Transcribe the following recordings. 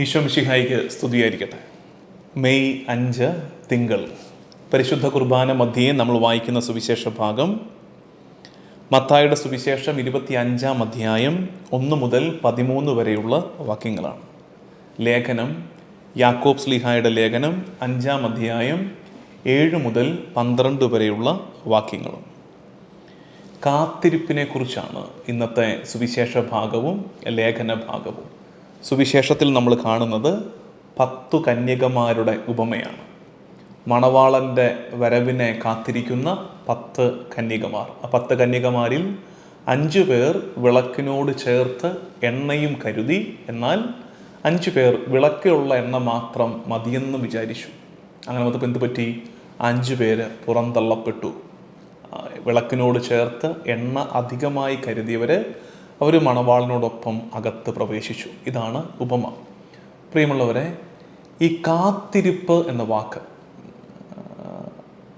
ഈശോ മിശിഹായിക്ക് സ്തുതിയായിരിക്കട്ടെ. മെയ് 5 തിങ്കൾ പരിശുദ്ധ കുർബാന മധ്യേ നമ്മൾ വായിക്കുന്ന സുവിശേഷ ഭാഗം മത്തായിയുടെ സുവിശേഷം 25 അധ്യായം 1 മുതൽ 13 വരെയുള്ള വാക്യങ്ങളാണ്. ലേഖനം യാക്കോബ് ശ്ലീഹായുടെ ലേഖനം 5 അധ്യായം 7 മുതൽ 12 വരെയുള്ള വാക്യങ്ങളും. കാത്തിരിപ്പിനെ കുറിച്ചാണ് ഇന്നത്തെ സുവിശേഷ ഭാഗവും ലേഖന ഭാഗവും. സുവിശേഷത്തിൽ നമ്മൾ കാണുന്നത് 10 കന്യകമാരുടെ ഉപമയാണ്. മണവാളൻ്റെ വരവിനെ കാത്തിരിക്കുന്ന 10 കന്യകമാർ. ആ 10 കന്യകമാരിൽ 5 പേർ വിളക്കിനോട് ചേർത്ത് എണ്ണയും കരുതി, എന്നാൽ 5 പേർ വിളക്കിലുള്ള എണ്ണ മാത്രം മതിയെന്ന് വിചാരിച്ചു. അങ്ങനെ വന്നപ്പോൾ എന്ത് പറ്റി? 5 പേര് പുറന്തള്ളപ്പെട്ടു. വിളക്കിനോട് ചേർത്ത് എണ്ണ അധികമായി കരുതിയവർ അവർ മണവാളിനോടൊപ്പം അകത്ത് പ്രവേശിച്ചു. ഇതാണ് ഉപമ. പ്രിയമുള്ളവരെ, ഈ കാത്തിരിപ്പ് എന്ന വാക്ക്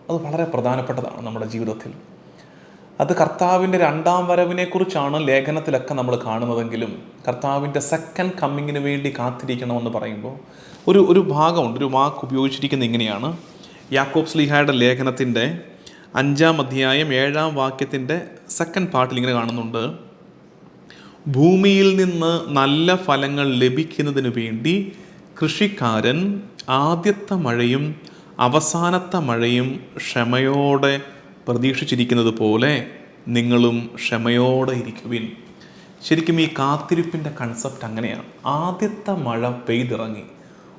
അത് വളരെ പ്രധാനപ്പെട്ടതാണ് നമ്മുടെ ജീവിതത്തിൽ. അത് കർത്താവിൻ്റെ 2ാം വരവിനെ കുറിച്ചാണ് ലേഖനത്തിലൊക്കെ നമ്മൾ കാണുന്നതെങ്കിലും കർത്താവിൻ്റെ സെക്കൻഡ് കമ്മിങ്ങിന് വേണ്ടി കാത്തിരിക്കണമെന്ന് പറയുമ്പോൾ ഒരു ഭാഗമുണ്ട്, ഒരു വാക്ക് ഉപയോഗിച്ചിരിക്കുന്നത് ഇങ്ങനെയാണ്. യാക്കോബ് ശ്ലീഹായുടെ ലേഖനത്തിൻ്റെ 5 അധ്യായം 7 വാക്യത്തിൻ്റെ സെക്കൻഡ് പാർട്ടിൽ ഇങ്ങനെ കാണുന്നുണ്ട്: ഭൂമിയിൽ നിന്ന് നല്ല ഫലങ്ങൾ ലഭിക്കുന്നതിന് വേണ്ടി കൃഷിക്കാരൻ ആദ്യത്തെ മഴയും അവസാനത്തെ മഴയും ക്ഷമയോടെ പ്രതീക്ഷിച്ചിരിക്കുന്നത് പോലെ നിങ്ങളും ക്ഷമയോടെ ഇരിക്കുവിൻ. ശരിക്കും ഈ കാത്തിരിപ്പിൻ്റെ കൺസെപ്റ്റ് അങ്ങനെയാണ്. ആദ്യത്തെ മഴ പെയ്തിറങ്ങി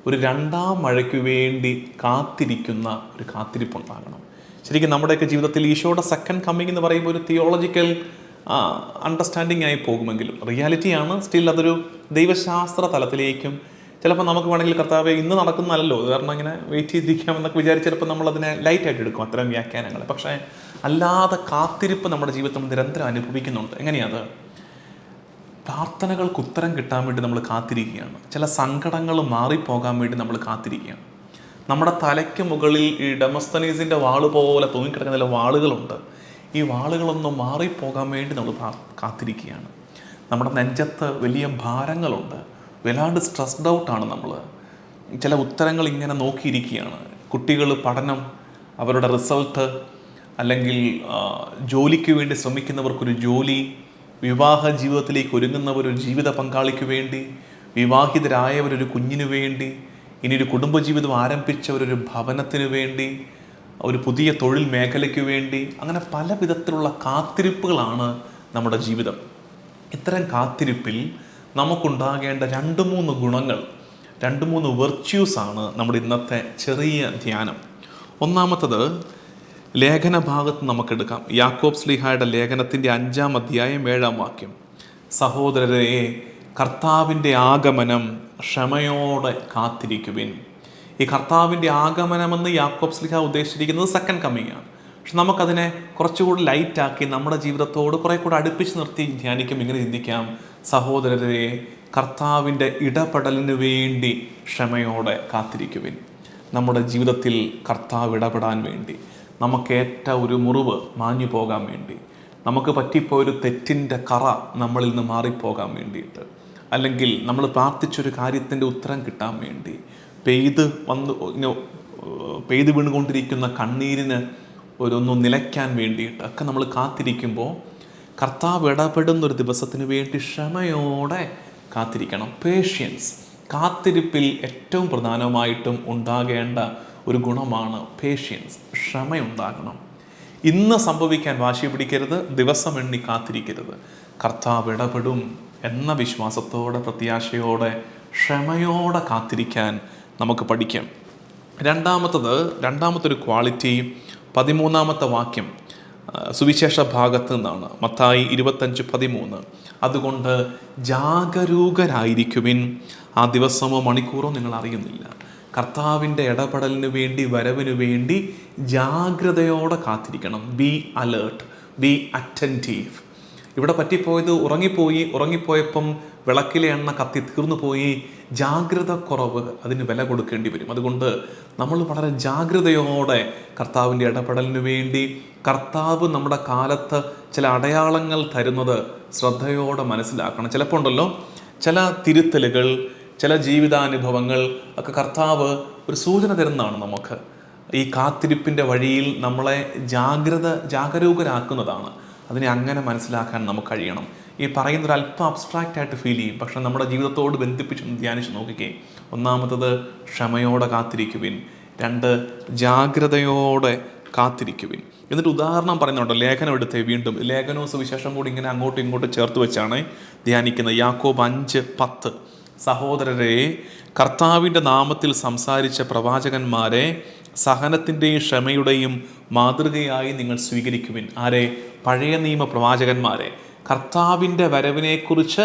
ഒരു 2ാം മഴയ്ക്ക് വേണ്ടി കാത്തിരിക്കുന്ന ഒരു കാത്തിരിപ്പുണ്ടാകണം. ശരിക്കും നമ്മുടെയൊക്കെ ജീവിതത്തിൽ ഈശോയുടെ സെക്കൻഡ് കമ്മിങ് എന്ന് പറയുമ്പോൾ ഒരു തിയോളജിക്കൽ അണ്ടർസ്റ്റാൻഡിങ് ആയി പോകുമെങ്കിലും റിയാലിറ്റിയാണ്. സ്റ്റിൽ അതൊരു ദൈവശാസ്ത്ര തലത്തിലേക്കും ചിലപ്പോൾ നമുക്ക് വേണമെങ്കിൽ കർത്താവെ ഇന്ന് നടക്കുന്നതല്ലോ, കാരണം ഇങ്ങനെ വെയിറ്റ് ചെയ്തിരിക്കാമെന്നൊക്കെ വിചാരിച്ച് ചിലപ്പോൾ നമ്മളതിനെ ലൈറ്റായിട്ട് എടുക്കും അത്തരം വ്യാഖ്യാനങ്ങൾ. പക്ഷേ അല്ലാതെ കാത്തിരിപ്പ് നമ്മുടെ ജീവിതത്തിൽ നിരന്തരം അനുഭവിക്കുന്നുണ്ട്. എങ്ങനെയത്? പ്രാർത്ഥനകൾക്ക് ഉത്തരം കിട്ടാൻ വേണ്ടി നമ്മൾ കാത്തിരിക്കുകയാണ്. ചില സങ്കടങ്ങൾ മാറിപ്പോകാൻ വേണ്ടി നമ്മൾ കാത്തിരിക്കുകയാണ്. നമ്മുടെ തലയ്ക്ക് മുകളിൽ ഈ ഡെമസ്തനീസിൻ്റെ വാള് പോലെ തൂങ്ങിക്കിടക്കുന്ന ചില വാളുകളുണ്ട്. ഈ വാളുകളൊന്നും മാറിപ്പോകാൻ വേണ്ടി നമ്മൾ കാത്തിരിക്കുകയാണ്. നമ്മുടെ നെഞ്ചത്ത് വലിയ ഭാരങ്ങളുണ്ട്, വല്ലാണ്ട് സ്ട്രെസ്ഡ് ഔട്ടാണ് നമ്മൾ. ചില ഉത്തരങ്ങൾ ഇങ്ങനെ നോക്കിയിരിക്കുകയാണ്. കുട്ടികൾ പഠനം, അവരുടെ റിസൾട്ട്, അല്ലെങ്കിൽ ജോലിക്ക് വേണ്ടി ശ്രമിക്കുന്നവർക്കൊരു ജോലി, വിവാഹ ജീവിതത്തിലേക്ക് ഒരുങ്ങുന്നവരൊരു ജീവിത പങ്കാളിക്ക് വേണ്ടി, വിവാഹിതരായവരൊരു കുഞ്ഞിനു വേണ്ടി, ഇനി ഒരു കുടുംബജീവിതം ആരംഭിച്ചവരൊരു ഭവനത്തിന് വേണ്ടി, ഒരു പുതിയ തൊഴിൽ മേഖലയ്ക്ക് വേണ്ടി, അങ്ങനെ പല വിധത്തിലുള്ള കാത്തിരിപ്പുകളാണ് നമ്മുടെ ജീവിതം. ഇത്തരം കാത്തിരിപ്പിൽ നമുക്കുണ്ടാകേണ്ട 2-3 ഗുണങ്ങൾ, 2-3 വെർച്യൂസാണ് നമ്മുടെ ഇന്നത്തെ ചെറിയ ധ്യാനം. ഒന്നാമത്തത് ലേഖന ഭാഗത്ത് നമുക്കെടുക്കാം. യാക്കോബ് ശ്ലീഹായുടെ ലേഖനത്തിൻ്റെ 5 അധ്യായം 7 വാക്യം: സഹോദരരെ, കർത്താവിൻ്റെ ആഗമനം ക്ഷമയോടെ കാത്തിരിക്കുവിൻ. ഈ കർത്താവിൻ്റെ ആഗമനമെന്ന് യാക്കോബ് ശ്ലീഹ ഉദ്ദേശിച്ചിരിക്കുന്നത് സെക്കൻഡ് കമ്മിങ് ആണ്. പക്ഷെ നമുക്കതിനെ കുറച്ചുകൂടി ലൈറ്റാക്കി നമ്മുടെ ജീവിതത്തോട് കുറെ കൂടെ അടുപ്പിച്ച് നിർത്തി ധ്യാനിക്കും. ഇങ്ങനെ ചിന്തിക്കാം: സഹോദരരെ, കർത്താവിൻ്റെ ഇടപെടലിന് വേണ്ടി ക്ഷമയോടെ കാത്തിരിക്കുവിൻ. നമ്മുടെ ജീവിതത്തിൽ കർത്താവ് ഇടപെടാൻ വേണ്ടി, നമുക്കേറ്റ ഒരു മുറിവ് മാഞ്ഞു പോകാൻ വേണ്ടി, നമുക്ക് പറ്റിപ്പോയൊരു തെറ്റിൻ്റെ കറ നമ്മളിൽ നിന്ന് മാറിപ്പോകാൻ വേണ്ടിയിട്ട്, അല്ലെങ്കിൽ നമ്മൾ പ്രാർത്ഥിച്ചൊരു കാര്യത്തിൻ്റെ ഉത്തരം കിട്ടാൻ വേണ്ടി, പെയ്ത് വീണുകൊണ്ടിരിക്കുന്ന കണ്ണീരിന് ഒന്ന് നിലയ്ക്കാൻ വേണ്ടിയിട്ട് ഒക്കെ നമ്മൾ കാത്തിരിക്കുമ്പോൾ കർത്താവ് ഇടപെടുന്നൊരു ദിവസത്തിന് വേണ്ടി ക്ഷമയോടെ കാത്തിരിക്കണം. പേഷ്യൻസ്. കാത്തിരിപ്പിൽ ഏറ്റവും പ്രധാനമായിട്ടും ഉണ്ടാകേണ്ട ഒരു ഗുണമാണ് പേഷ്യൻസ്. ക്ഷമയുണ്ടാകണം. ഇന്ന് സംഭവിക്കാൻ വാശി പിടിക്കരുത്, ദിവസം എണ്ണി കാത്തിരിക്കരുത്. കർത്താവ് ഇടപെടും എന്ന വിശ്വാസത്തോടെ, പ്രത്യാശയോടെ, ക്ഷമയോടെ കാത്തിരിക്കാൻ നമുക്ക് പഠിക്കാം. രണ്ടാമത്തൊരു ക്വാളിറ്റി 13 വാക്യം സുവിശേഷ ഭാഗത്ത് നിന്നാണ്. മത്തായി 25:13: അതുകൊണ്ട് ജാഗരൂകരായിരിക്കുവിൻ, ആ ദിവസമോ മണിക്കൂറോ നിങ്ങൾ അറിയുന്നില്ല. കർത്താവിൻ്റെ ഇടപെടലിന് വേണ്ടി, വരവിന് വേണ്ടി ജാഗ്രതയോടെ കാത്തിരിക്കണം. B alert, B attentive. ഇവിടെ പറ്റിപ്പോയത് ഉറങ്ങിപ്പോയപ്പം വിളക്കിലെ എണ്ണ കത്തി തീർന്നു പോയി. ജാഗ്രത കുറവ്, അതിന് വില കൊടുക്കേണ്ടി വരും. അതുകൊണ്ട് നമ്മൾ വളരെ ജാഗ്രതയോടെ കർത്താവിൻ്റെ ഇടപെടലിന് വേണ്ടി, കർത്താവ് നമ്മുടെ കാലത്ത് ചില അടയാളങ്ങൾ തരുന്നത് ശ്രദ്ധയോടെ മനസ്സിലാക്കണം. ചിലപ്പോൾ ഉണ്ടല്ലോ ചില തിരുത്തലുകൾ, ചില ജീവിതാനുഭവങ്ങൾ ഒക്കെ കർത്താവ് ഒരു സൂചന തരുന്നതാണ് നമുക്ക്. ഈ കാത്തിരിപ്പിൻ്റെ വഴിയിൽ നമ്മളെ ജാഗരൂകരാക്കുന്നതാണ്. അതിനെ അങ്ങനെ മനസ്സിലാക്കാൻ നമുക്ക് കഴിയണം. ഈ പറയുന്നൊരു അല്പം അബ്സ്ട്രാക്റ്റ് ആയിട്ട് ഫീൽ ചെയ്യും, പക്ഷെ നമ്മുടെ ജീവിതത്തോട് ബന്ധിപ്പിച്ച് ധ്യാനിച്ച് നോക്കിക്കേ. ഒന്നാമത്തത് ക്ഷമയോടെ കാത്തിരിക്കുവിൻ, 2 ജാഗ്രതയോടെ കാത്തിരിക്കുവിൻ. എന്നിട്ട് ഉദാഹരണം പറയുന്നുണ്ട്. ലേഖനം എടുത്തേ, വീണ്ടും ലേഖനവും സുവിശേഷം കൂടി ഇങ്ങനെ അങ്ങോട്ടും ഇങ്ങോട്ടും ചേർത്ത് വെച്ചാണ് ധ്യാനിക്കുന്നത്. യാക്കോബ് 5:10 സഹോദരരെ, കർത്താവിൻ്റെ നാമത്തിൽ സംസാരിച്ച പ്രവാചകന്മാരെ സഹനത്തിൻ്റെയും ക്ഷമയുടെയും മാതൃകയായി നിങ്ങൾ സ്വീകരിക്കുവിൻ. ആരെ? പഴയ നിയമ പ്രവാചകന്മാരെ. കർത്താവിൻ്റെ വരവിനെക്കുറിച്ച്,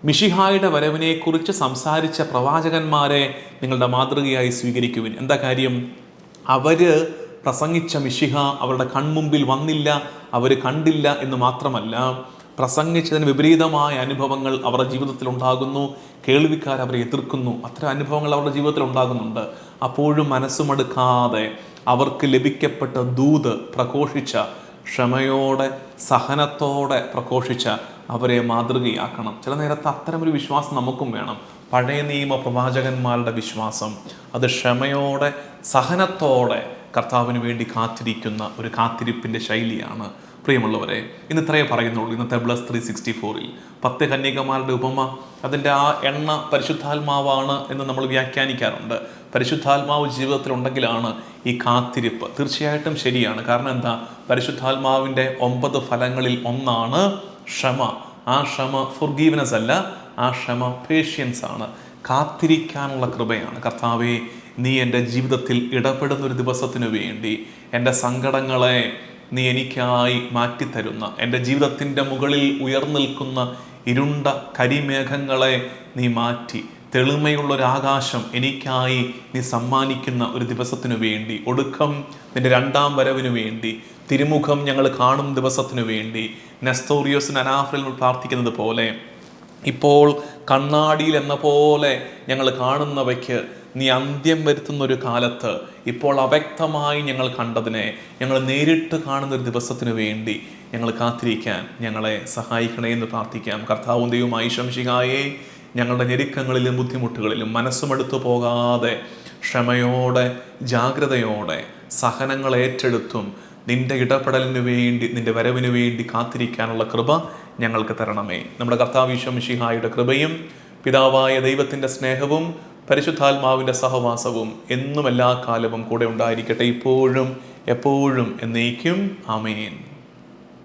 മിശിഹായുടെ വരവിനെക്കുറിച്ച് സംസാരിച്ച പ്രവാചകന്മാരെ നിങ്ങളുടെ മാതൃകയായി സ്വീകരിക്കുവിൻ. എന്താ കാര്യം? അവർ പ്രസംഗിച്ച മിശിഹ അവരുടെ കൺമുമ്പിൽ വന്നില്ല, അവർ കണ്ടില്ല എന്ന് മാത്രമല്ല, പ്രസംഗിച്ചതിന് വിപരീതമായ അനുഭവങ്ങൾ അവരുടെ ജീവിതത്തിൽ ഉണ്ടാകുന്നു. കേൾവിക്കാർ അവരെ എതിർക്കുന്നു. അത്തരം അനുഭവങ്ങൾ അവരുടെ ജീവിതത്തിൽ ഉണ്ടാകുന്നുണ്ട്. അപ്പോഴും മനസ്സുമടുക്കാതെ അവർക്ക് ലഭിക്കപ്പെട്ട ദൂത് പ്രഘോഷിച്ച, ക്ഷമയോടെ സഹനത്തോടെ പ്രഘോഷിച്ച അവരെ മാതൃകയാക്കണം. ചില നേരത്ത് അത്തരമൊരു വിശ്വാസം നമുക്കും വേണം. പഴയ നിയമ പ്രവാചകന്മാരുടെ വിശ്വാസം അത് ക്ഷമയോടെ സഹനത്തോടെ കർത്താവിന് വേണ്ടി കാത്തിരിക്കുന്ന ഒരു കാത്തിരിപ്പിൻ്റെ ശൈലിയാണ്. പ്രിയമുള്ളവരെ, ഇന്ന് ഇത്രയേ പറയുന്നുള്ളൂ. ഇന്നത്തെ ബ്ലസ് 364-ൽ 10 കന്യകമാരുടെ ഉപമ, അതിൻ്റെ ആ എണ്ണ പരിശുദ്ധാത്മാവാണ് എന്ന് നമ്മൾ വ്യാഖ്യാനിക്കാറുണ്ട്. പരിശുദ്ധാത്മാവ് ജീവിതത്തിലുണ്ടെങ്കിലാണ് ഈ കാത്തിരിപ്പ്. തീർച്ചയായിട്ടും ശരിയാണ്. കാരണം എന്താ? പരിശുദ്ധാത്മാവിൻ്റെ 9 ഫലങ്ങളിൽ ഒന്നാണ് ക്ഷമ. ആ ക്ഷമ ഫൊർഗീവ്നെസ് അല്ല, ആ ക്ഷമ പേഷ്യൻസ് ആണ്, കാത്തിരിക്കാനുള്ള കൃപയാണ്. കർത്താവേ, നീ എൻ്റെ ജീവിതത്തിൽ ഇടപെടുന്നൊരു ദിവസത്തിനു വേണ്ടി എൻ്റെ സങ്കടങ്ങളെ നീ എനിക്കായി മാറ്റിത്തരുന്ന, എൻ്റെ ജീവിതത്തിൻ്റെ മുകളിൽ ഉയർന്നിൽക്കുന്ന ഇരുണ്ട കരിമേഘങ്ങളെ നീ മാറ്റി തെളിമയുള്ളൊരാകാശം എനിക്കായി നീ സമ്മാനിക്കുന്ന ഒരു ദിവസത്തിനു വേണ്ടി, ഒടുക്കം നിൻ്റെ 2ാം വരവിനു വേണ്ടി, തിരുമുഖം ഞങ്ങൾ കാണും ദിവസത്തിനു വേണ്ടി, നെസ്തോറിയോസിന് അനാഫറിൽ പ്രാർത്ഥിക്കുന്നത് പോലെ, ഇപ്പോൾ കണ്ണാടിയിൽ എന്ന പോലെ ഞങ്ങൾ കാണുന്നവയ്ക്ക് നീ അന്ത്യം വരുത്തുന്നൊരു കാലത്ത്, ഇപ്പോൾ അവ്യക്തമായി ഞങ്ങൾ കണ്ടതിനെ ഞങ്ങൾ നേരിട്ട് കാണുന്നൊരു ദിവസത്തിനു വേണ്ടി ഞങ്ങൾ കാത്തിരിക്കാൻ ഞങ്ങളെ സഹായിക്കണേ എന്ന് പ്രാർത്ഥിക്കാം. കർത്താവും ദൈവമായി ശംശിഹായേ, ഞങ്ങളുടെ ഞെരുക്കങ്ങളിലും ബുദ്ധിമുട്ടുകളിലും മനസ്സുമെടുത്തു പോകാതെ ക്ഷമയോടെ ജാഗ്രതയോടെ സഹനങ്ങൾ ഏറ്റെടുത്തും നിൻ്റെ ഇടപെടലിന് വേണ്ടി, നിൻ്റെ വരവിന് വേണ്ടി കാത്തിരിക്കാനുള്ള കൃപ ഞങ്ങൾക്ക് തരണമേ. നമ്മുടെ കർത്താവ് ഈശോ മിശിഹായുടെ കൃപയും പിതാവായ ദൈവത്തിൻ്റെ സ്നേഹവും പരിശുദ്ധാത്മാവിൻ്റെ സഹവാസവും എന്നും എല്ലാ കാലവും കൂടെ ഉണ്ടായിരിക്കട്ടെ, ഇപ്പോഴും എപ്പോഴും എന്നേക്കും. ആമേൻ.